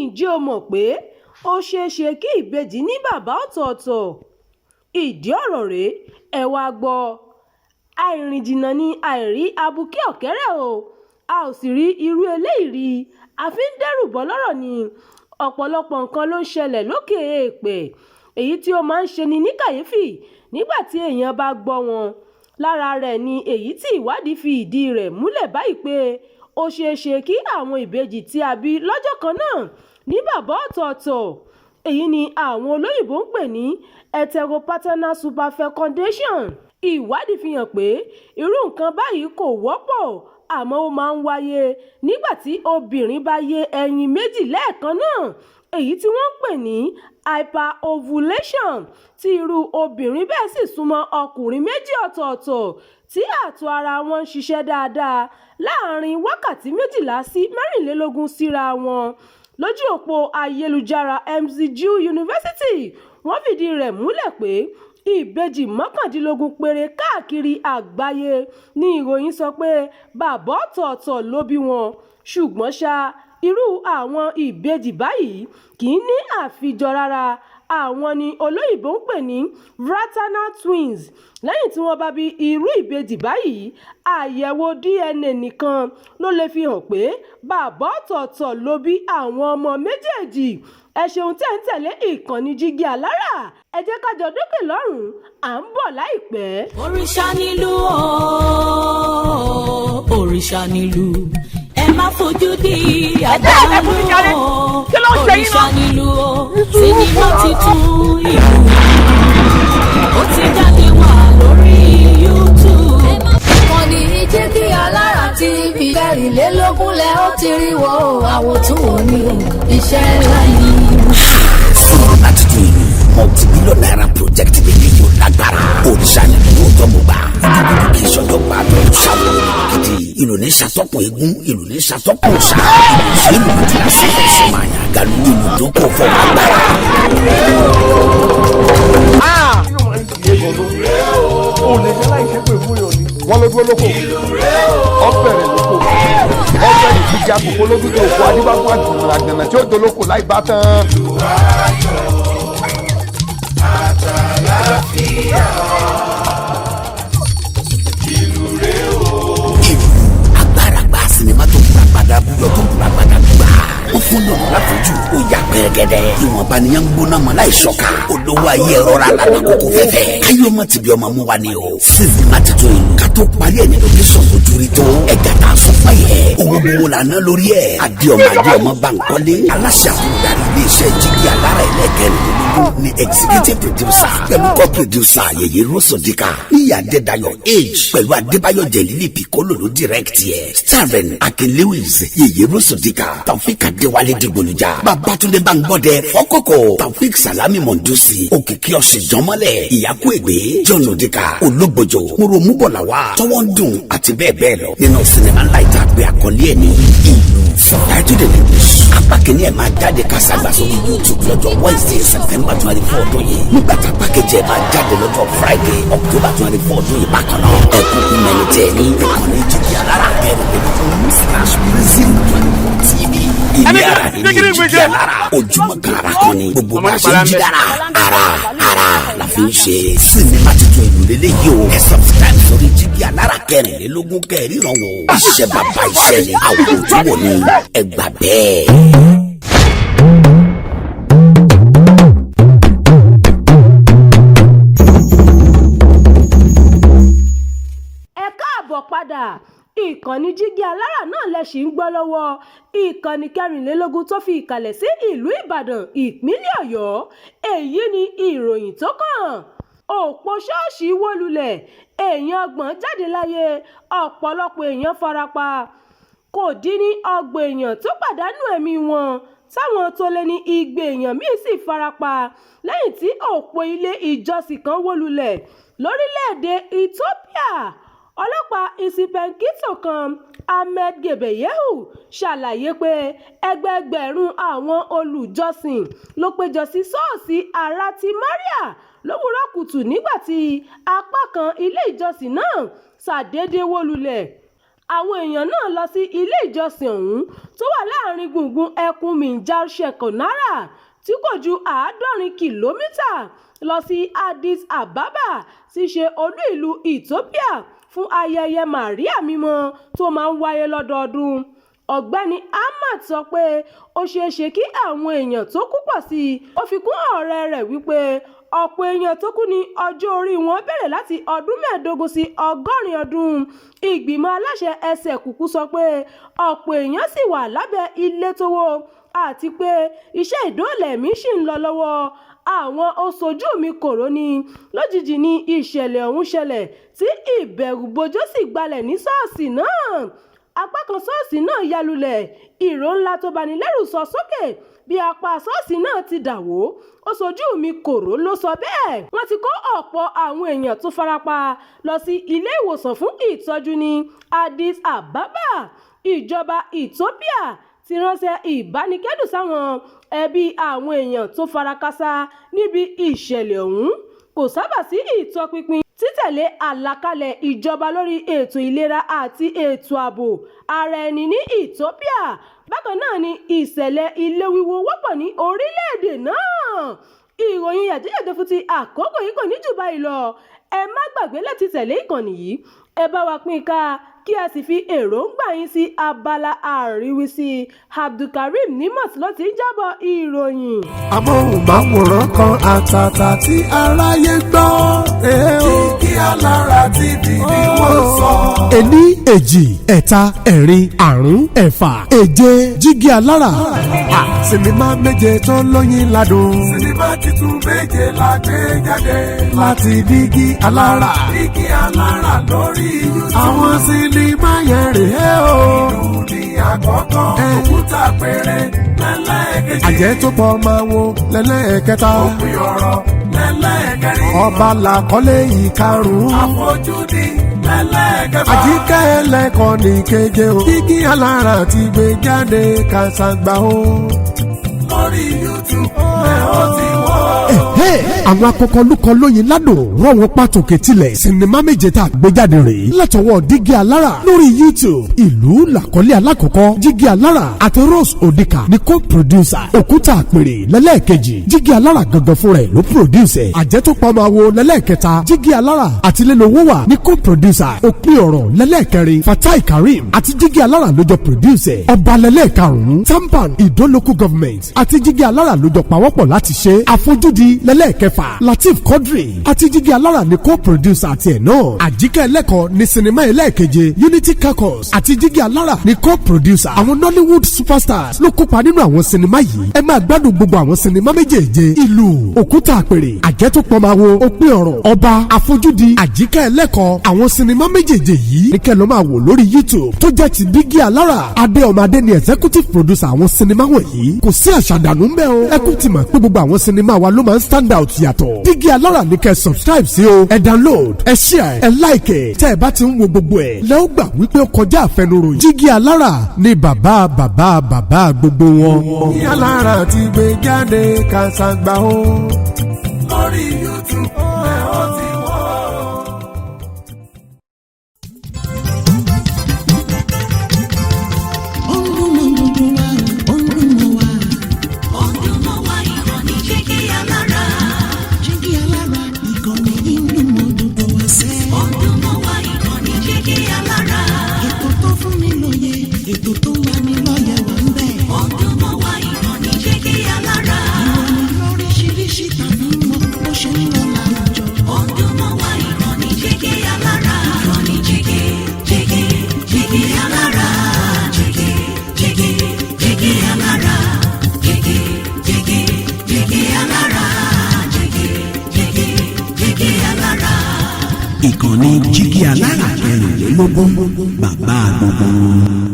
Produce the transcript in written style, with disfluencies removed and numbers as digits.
ǹjẹ́ o mọ̀ pé ó ṣeéṣe kí ìbejì ní bàbá ọ̀tọ̀ọ̀tọ̀? Ìdí ọ̀rọ̀ rèé, ẹ wá gbọ́. Àìrìn jìnnà ni àìrí abuké ọ̀kẹ́rẹ́ o, a ò sì rí irú eléyìí rí, a fi ń dẹ́rù bọ́ lọ́rọ̀ ni. Ọ̀pọ̀lọpọ̀ nǹkan ló ń ṣẹlẹ̀ lókè èèpẹ̀, èyí tí ó máa ń ṣeni ní kàyéfì nígbà tí èèyàn bá gbọ́ wọn. Lára rẹ̀ ni èyí tí ìwádìí fi ìdí rẹ̀ múlẹ̀ báyìí pé ó ṣeéṣe kí àwọn ìbejì tí a bí lọ́jọ́ kan náà ní bàbá ọ̀tọ̀ọ̀tọ̀. Èyí ni àwọn olóyìnbó ń pè ní heteropaternal superfecundation. Ìwádìí fi hàn pé irú nǹkan báyìí kò wọ́pọ̀, àmọ́ ó máa ń wáyé nígbà tí obìnrin bá yé ẹyin méjì lẹ́ẹ̀kan náà, èyí tí wọ́n ń pè ní hyperovulation, tí irú obìnrin bẹ́ẹ̀ sì súnmọ́ ọkùnrin méjì ọ̀tọ̀ọ̀tọ̀ tí àtọ̀ ara wọn ń ṣiṣẹ́ dáadáa láàárín wákàtí 12 sí 24 síra wọn. Lójú òpó ayélujára MZU University, wọ́n fìdí rẹ̀ múlẹ̀ pé ìbejì 19 péré káàkiri àgbáyé ní ìròyìn sọ pé bàbá ọ̀tọ̀ọ̀tọ̀ ló bí wọn. Ṣùgbọ́n ṣá, irú àwọn ìbejì báyìí kì í ní àfijọ rárá. Àwọn ni olóyìnbó ń pè ní fraternal twins. Lẹ́yìn tí wọ́n bá bí irú ìbejì báyìí, àyẹ̀wò DNA nìkan ló lè fi hàn pé bàbá ọ̀tọ̀ọ̀tọ̀ ló bí àwọn ọmọ méjèèjì. Ẹ ṣeun tẹ́ ń tẹ̀lé ìkànnì Jígí Alára. Ẹ jẹ́ ká jọ dókè lọ́rùn, à ń bọ̀ láìpẹ́. Òrìṣà nílùú o, òrìṣà nílùú, ẹ má fojú di àdánù o. Òrìṣà nílùú o, sinimá titun ìlú ó ti jáde wá lórí YouTube. Ìkànnì Jígí Alára TV 24 lẹ ó ti rí wo àwòtún òní iṣẹ́ ńlá yìí. Sinimá titun ìlú multi-billion naira project méjì yóò lágbára. Òrìṣà nílùú tó mú bá ìdúgbò kì í ṣọjọ́ gbà tó ṣàwọn gidi. Ìlú ní ṣàtọ́kùn eégún, ìlú ní ṣàtọ́kùn ṣá. Ìlú ní ti láti fẹsẹ̀ máa yàn gàlú ìlú tó kò fọ́ agbára. O lè jẹ́ láì ṣépè fún yọ̀ ni. Wọ́n ló dúró lóko. Ọ̀bẹ̀rẹ̀ lóko. Ọ̀bẹ̀rẹ̀ ìdíje àkókò lójúde òkú adébáfún àjùmọ̀lá gbẹ̀nà tí ó dolóko láì bá tán. Ìlú agbára gba sinimá tó gbà padà búyọ̀ tó gbà padà gbà. Ó fún lọ́nà láfojú ó yà pẹ́ẹ́gẹ́dẹ́. Ìwọ̀nba ni yẹn ń gbóná mọ́ láì ṣọ́ka. Olówó ayé rọra lànà kókó fẹ́fẹ́. Káyọ̀ ọmọ tìbí ọmọ mú wa ni o. Sinimá titun ìlú ká tó parí ẹ̀ ní lókèsàn ojú rí tó. Ẹ̀gá tá a sọ fún yẹ. Owó gbowó la ná lórí ẹ̀. Adéọmọ Bankole. Aláṣẹ àfúndarí iléeṣẹ́ Jígí Alára ẹlẹ́kẹ̀rìnlélógún ni executive producer pẹ̀lú co-producer Yèyé Rosodika. Níyà Adédayọ̀ Age pẹ̀lú Adébáyọ̀ Jẹ̀lílì Piccolo ló direct yẹ. Starring Akin Lewis, Yèyé Rosodika, Taofik Adéwálé Dìgbòlùjà, Babátúndé Báńgbọ́dẹ Fọ́kọ́kọ́, Taofik Salami Mondusi, Òkìkí Ọ̀ṣìjọ́mọ́lẹ̀, Ìyákú Ègbé, John Odika, Ológbòjò, Muromúbọ̀làwà, Tọ́wọ́ ń dùn àti bẹ́ẹ̀ bẹ́ẹ̀ lọ. Nínú sinimá ńlá ìta pé àkọlé ẹ̀ ní ìlú. Subtitled in English. Apá kìíní ẹ̀ máa jáde kásàgbà sórí YouTube lọ́jọ́ Wednesday September 24 ọdún yìí. Nígbà tá pákéjì ẹ̀ máa jáde lọ́jọ́ Friday October 24 ọdún yìí bákan náà. Ẹ̀kúnkún mẹ́rin tẹ̀ ní ìkànnì Jígí Alára /TV. Ilé ara ní Jígí Alára. Ojúmọ́ kan ara kan ni gbogbo bá ṣe ń jí dára. Ara la fi ń ṣe. Sinimá titun ìlú lélẹ́yìí o. Ẹ subscribe sórí Jígí Alára 24 kẹ́rìíràn wò. Iṣẹ́ bàbá iṣẹ́ ni àwọn ojúwò ni ẹ gbà bẹ́ẹ̀. Padà ìkànnì Jígí Alára náà lẹ ṣì ń gbọ́ lọ́wọ́. Ìkànnì 24 tó fi ìkàlẹ̀ sí ìlú Ìbàdàn ìpínlẹ̀ Ọ̀yọ́. Èyí ni ìròyìn tó kàn. Òpó ṣọ́ọ̀ṣì wó lulẹ̀, èèyàn 30 jáde láyé, ọ̀pọ̀lọpọ̀ èèyàn farapa. Kò dín ní 30 èèyàn tó pàdánù ẹ̀mí wọn, táwọn tó lé ní 200 èèyàn míì sì farapa lẹ́yìn tí òpó ilé ìjọsìn kan wó lulẹ̀ lórílẹ̀‐èdè Ethiopia. Ọlọ́pàá ìsìpẹ̀ǹkìtò kan Ahmed Gebeyehu ṣàlàyé pé ẹgbẹẹgbẹ̀rún àwọn olùjọ́sìn ló péjọ sí ṣọ́ọ̀ṣì Arati Maria lówùúrọ̀ kùtù nígbà tí apá kan ilé ìjọsìn náà ṣàdédé wó lulẹ̀. àwọn èèyàn náà lọ sí ilé ìjọsìn ọ̀hún tó wà láàrin gbùngbùn ẹkùn Minjar Shekonara tí kò ju 50 kìlómítà lọ sí Addis Ababa tí ṣe olú ìlú Ethiopia fún ayẹyẹ Màríà mímọ́ tó máa ń wáyé lọ́dọọdún. Ọ̀gbẹ́ni Ahmad sọ pé ó ṣeéṣe kí àwọn èèyàn tó kú pọ̀ sí i. Ó fi kún ọ̀rọ̀ rẹ̀ wípé ọ̀pọ̀ èèyàn tó kú ní ọjọ́ orí wọn bẹ̀rẹ̀ láti ọdún 15 sí 100 ọdún. Ìgbìmọ̀ aláṣẹ ẹsẹ̀ kùkú sọ pé ọ̀pọ̀ èèyàn sì wà lábẹ́ ilé tó wó àti pé iṣẹ́ ìdóòlẹ̀mí ṣì ń lọ lọ́wọ́. Àwọn oṣojú mi kòró ni lójijì ní ìṣẹ̀lẹ̀ ọ̀hún ṣẹlẹ̀ tí ìbẹ̀rùbojo sì gbalẹ̀ ní ṣọ́ọ̀ṣì náà. Apá kan ṣọ́ọ̀ṣì náà ya lulẹ̀, ìró ńlá tó bani lẹ́rù sọ sókè bí apá ṣọ́ọ̀ṣì náà ti dà wó. Oṣojú mi kòró ló sọ bẹ́ẹ̀. Wọ́n ti kó ọ̀pọ̀ àwọn èèyàn tó farapa lọ sí ilé ìwòsàn fún ìtọ́jú ní Addis Ababa. Ìjọba Ethiopia ti ránṣẹ́ ìbánikẹ́dùn sáwọn ẹbí àwọn èèyàn tó farakásá níbi ìṣẹ̀lẹ̀ ọ̀hún. Kò sábà sí ìtọpinpin títẹ̀lé àlàkalẹ̀ ìjọba lórí ètò ìlera àti ètò ààbò ara ẹni ní Ethiopia. Bákan náà ni ìṣẹ̀lẹ̀ ilé wíwó wọ́pọ̀ ní orílẹ̀-èdè náà. Ìròyìn yàjóyàjó fún ti àkókò yìí kò ní jù báyìí lọ. Ẹ má gbàgbé láti tẹ̀lé ìkànnì yìí. Ẹ bá wa pín ká kí ẹ sì fi èròǹgbà yín sí abala àríwísí. Abdulkareem Nimat ló ti ń jábọ̀ ìròyìn. Amóhùnmáwòrán kan àtàtà tí aráyé gbọ́. Jígí Alára TV ni wọ́n sọ. Ení, èjì, ẹ̀ta, ẹ̀rin, àrún, ẹ̀fà, èje, Jígí Alára. Sinimá méje tó lóyin ládùn. Sinimá titun méje la gbé jáde. Láti Jígí Alára. Jígí Alára lórí YouTube. Àwọn sinimá yẹn rèé o. Ìlú ní àkọ́kọ́. Òkúta péré lẹ́lẹ́kejì. Àjẹ́ tó pọ̀ máa wo lẹ́lẹ́kẹta. Òpin ọ̀rọ̀ lẹ́lẹ́kẹrin. Ọba làkọ́lé ìkarùn-ún. Àfojúdi lẹ́lẹ́kẹfà. Àjíkẹ́ ẹlẹ́kọ̀ọ́ ní keje o. Jígí Alára ti gbé jáde Kàṣàgbà o. Lórí YouTube ẹ ó ti wọ́. Àwọn akọkọlùkọ lóyin ládùn rọ̀ wọ́n pàtòkè tilẹ̀ sinimá méje tá a gbé jáde rèé látọwọ́ Jígí Alára lórí YouTube. Ìlú làkọ́lé alákọ̀ọ́kọ́ Jígí Alára àti Rose Odika ni co-producer. Òkúta àpèrè lẹ́lẹ́ẹ̀kejì Jígí Alára gangan fúnra ẹ̀ ló produce. Àjẹ́ tó pa máa wo lẹ́lẹ́ẹ̀kẹta Jígí Alára àti Lélo Wówà ni co-producer. Òpin ọ̀rọ̀ lẹ́lẹ́ẹ̀kẹrin Fatai Karim àti Jígí Alára ló jọ producer. Ọba lẹ́lẹ́ẹ̀karùn-ún Tampan Ìdó local government àti Jígí Alára ló jọ pawọ́pọ̀ láti ṣe. Àfojúdi lẹ́lẹ́ẹ̀kẹfà Latif Quadri àti Jígí Alára ni co-producer àti ẹ̀ náà. Àjíkẹ́ ẹlẹ́kọ̀ọ́ ni sinimá ẹlẹ́ẹ̀keje Unity Caucus àti Jígí Alára ni co-producer. Àwọn Nollywood superstars ló kópa nínú àwọn sinimá yìí. Ẹ máa gbádùn gbogbo àwọn sinimá méjèèje. Ìlú, Òkúta àpèrè, Àjẹ́ tó pọ̀ máa wo, Òpin ọ̀rọ̀, Ọba, Àfojúdi, Àjíkẹ́ ẹlẹ́kọ̀ọ́. Àwọn sinimá méjèèje yìí ní kẹ́ ló máa wò lórí YouTube tó jẹ́ ti Jígí Alára. Adéọmọdé ni executive producer àwọn sinimá wọ̀nyí. Kò sí àṣàdànù ń bẹ o. Ẹ kún ti mọ̀ pé gbogbo àwọn sinimá wa ló máa ń stand out yàtọ̀. Jígí Alára ní kẹ́ subscribe sí o. Ẹ download, ẹ share, ẹ like. Tẹ́ ẹ bá ti ń wo gbogbo ẹ̀ lẹ́ ó gbà wípé ó kọjá àfẹnuròyìn. Jígí Alára ni bàbá gbogbo wọn. Jígí Alára ti gbé jáde Kàṣàgbà o. Lórí YouTube ẹ ó ti wọ́. Ètò tó wà ní lọ́yẹ̀ wà ń bẹ̀. Ọdún mọ́ wá ìkànnì Jígí Alára. Ìròyìn lóríṣiríṣi tàbí mọ́ bó ṣe ń lọ láwùjọ. Ọdún mọ́ wá ìkànnì Jígí Alára. Ìkànnì Jígí Alára. Jígí Alára. Jígí Alára. Jígí Alára. Ìkànnì Jígí Alára 24 bàbá gbogbo wọn.